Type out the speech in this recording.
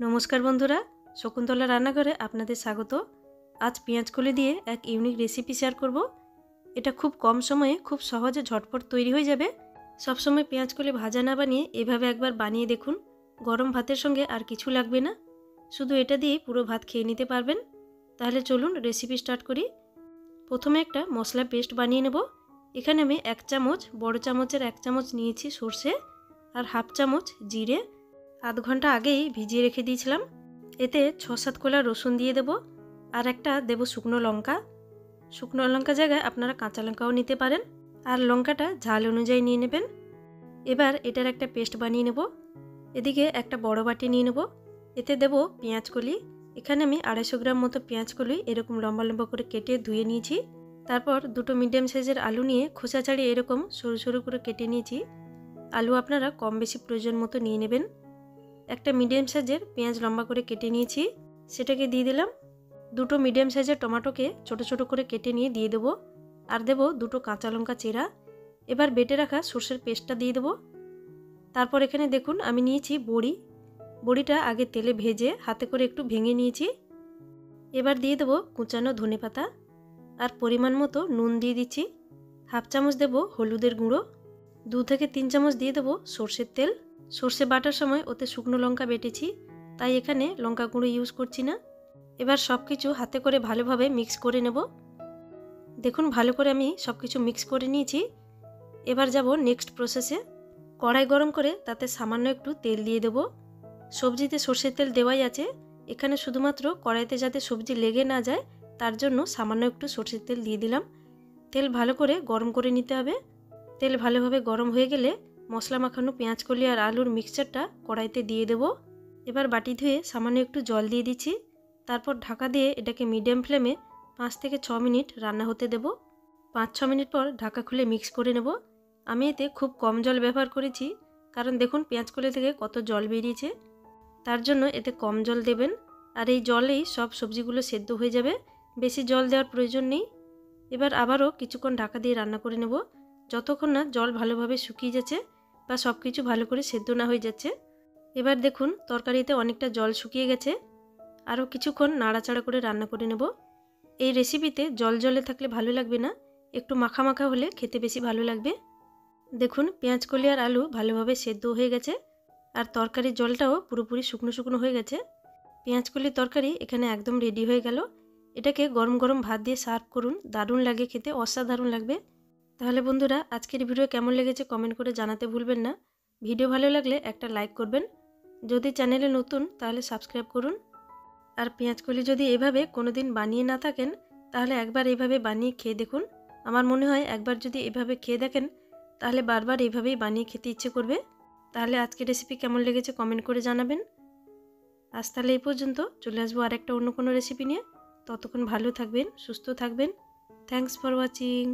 नमस्कार बंधुरा शकुन्तला रान्नाघरे आपनादेर स्वागत। आज पेঁয়াজকলি दिए एक इउनिक रेसिपि शेयर करब। এটা खूब कम समय खूब सहजे झटपट तैरी हो जाबे। सब समय পেঁয়াজকলি भाजा ना बानिए एभाবে एकबार बानिए देखुन। गरम भातेर संगे आर किछु लागबे ना, शुधु एटा दिए पुरो भात खेये निते पारबेन। ताहले चलुन रेसिपि स्टार्ट करी। प्रथमे एकटा मशला पेस्ट बानिए नेब। एखाने आमि 1 चामच बड़ चामचेर 1 चामच नियेछि सरषे और हाफ चामच जिरे आध घंटा आगे ही भिजिए रेखे दिएछिलाम। एते 6-7 कोला रसुन दिए देब और एकटा देब शुकनो लंका। शुकनो लंका जगह आपनारा काँचा लंकाओ निते पारेन और लंकाटा झाल अनुयायी निये नेबेन। एबार एटार एकटा पेस्ट बानिए नेब। एदिके एकटा बड़ बाटी निये नेब। एते देब पेঁয়াজকলি। एखाने आमि 250 ग्राम मतो पेঁয়াজকলি एरकम लम्बा लम्बा करे केटे धुए निয়েছি। तारपर दुटो मिडियाम साइजेर आलू निये खोसा छाड़िए एरकम सरु सरु करे केटे निয়েছি। आलू आपनारा कम बेशी प्रयोजन मतो निये नेबेन। একটা মিডিয়াম সাইজের পেঁয়াজ লম্বা করে কেটে নিয়েছি, সেটাকে দিয়ে দিলাম। দুটো মিডিয়াম সাইজের টমেটোকে ছোট ছোট করে কেটে নিয়ে দিয়ে দেবো আর দেবো দুটো কাঁচা লঙ্কা চেরা। এবার বেটে রাখা সরষের পেস্টটা দিয়ে দেবো। তারপর এখানে দেখুন আমি নিয়েছি বড়ি। বড়িটা আগে তেলে ভেজে হাতে করে একটু ভেঙে নিয়েছি। এবার দিয়ে দেবো কুচানো ধনেপাতা আর পরিমাণ মতো নুন দিয়ে দিচ্ছি। হাফ চামচ দেবো হলুদের গুঁড়ো, 2 থেকে 3 চামচ দিয়ে দেবো সরষের তেল। সরষে বাটার সময় ওতে শুকনো লঙ্কা বেটেছি, তাই এখানে লঙ্কা গুঁড়ো ইউজ করছি না। এবার সব কিছু হাতে করে ভালোভাবে মিক্স করে নেব। দেখুন ভালো করে আমি সব কিছু মিক্স করে নিয়েছি। এবার যাব নেক্সট প্রসেসে। কড়াই গরম করে তাতে সামান্য একটু তেল দিয়ে দেব। সবজিতে সরষের তেল দেওয়াই আছে, এখানে শুধুমাত্র কড়াইতে যাতে সবজি লেগে না যায় তার জন্য সামান্য একটু সরষের তেল দিয়ে দিলাম। তেল ভালো করে গরম করে নিতে হবে। তেল ভালোভাবে গরম হয়ে গেলে মশলা মাখানো পেঁয়াজকলি আর আলুর মিক্সচারটা কড়াইতে দিয়ে দেব। এবার বাটি ধুয়ে সামান্য একটু জল দিয়ে দিচ্ছি। তারপর ঢাকা দিয়ে এটাকে মিডিয়াম ফ্লেমে 5 থেকে 6 মিনিট রান্না হতে দেব। 5-6 মিনিট পর ঢাকা খুলে মিক্স করে নেব। আমি এতে খুব কম জল ব্যবহার করেছি, কারণ দেখুন পেঁয়াজকলি থেকে কত জল বেরিয়েছে, তার জন্য এতে কম জল দেবেন। আর এই জলেই সব সবজিগুলো সেদ্ধ হয়ে যাবে, বেশি জল দেওয়ার প্রয়োজন নেই। এবার আবারও কিছুক্ষণ ঢাকা দিয়ে রান্না করে নেব, যতক্ষণ না জল ভালোভাবে শুকিয়ে যাচ্ছে বা সব কিছু ভালো করে সেদ্ধ না হয়ে যাচ্ছে। এবার দেখুন তরকারিতে অনেকটা জল শুকিয়ে গেছে। আরও কিছুক্ষণ নাড়াচাড়া করে রান্না করে নেব। এই রেসিপিতে জল জলে থাকলে ভালো লাগবে না, একটু মাখা মাখা হলে খেতে বেশি ভালো লাগবে। দেখুন পেঁয়াজকলি আর আলু ভালোভাবে সেদ্ধ হয়ে গেছে আর তরকারির জলটাও পুরোপুরি শুকনো শুকনো হয়ে গেছে। পেঁয়াজকলির তরকারি এখানে একদম রেডি হয়ে গেল। এটাকে গরম গরম ভাত দিয়ে সার্ভ করুন, দারুণ লাগে খেতে, অসাধারণ লাগবে। তাহলে বন্ধুরা আজকের ভিডিও কেমন লেগেছে কমেন্ট করে জানাতে ভুলবেন না। ভিডিও ভালো লাগলে একটা লাইক করবেন, যদি চ্যানেলে নতুন তাহলে সাবস্ক্রাইব করুন। আর পেঁয়াজকলি যদি এভাবে কোনোদিন বানিয়ে না থাকেন তাহলে একবার এইভাবে বানিয়ে খেয়ে দেখুন। আমার মনে হয় একবার যদি এভাবে খেয়ে দেখেন তাহলে বারবার এইভাবেই বানিয়ে খেতে ইচ্ছে করবে। তাহলে আজকের রেসিপি কেমন লেগেছে কমেন্ট করে জানাবেন। আজ তাহলে এই পর্যন্ত, চলে আসবো আর একটা অন্য কোনো রেসিপি নিয়ে। ততক্ষণ ভালো থাকবেন, সুস্থ থাকবেন। Thanks for watching.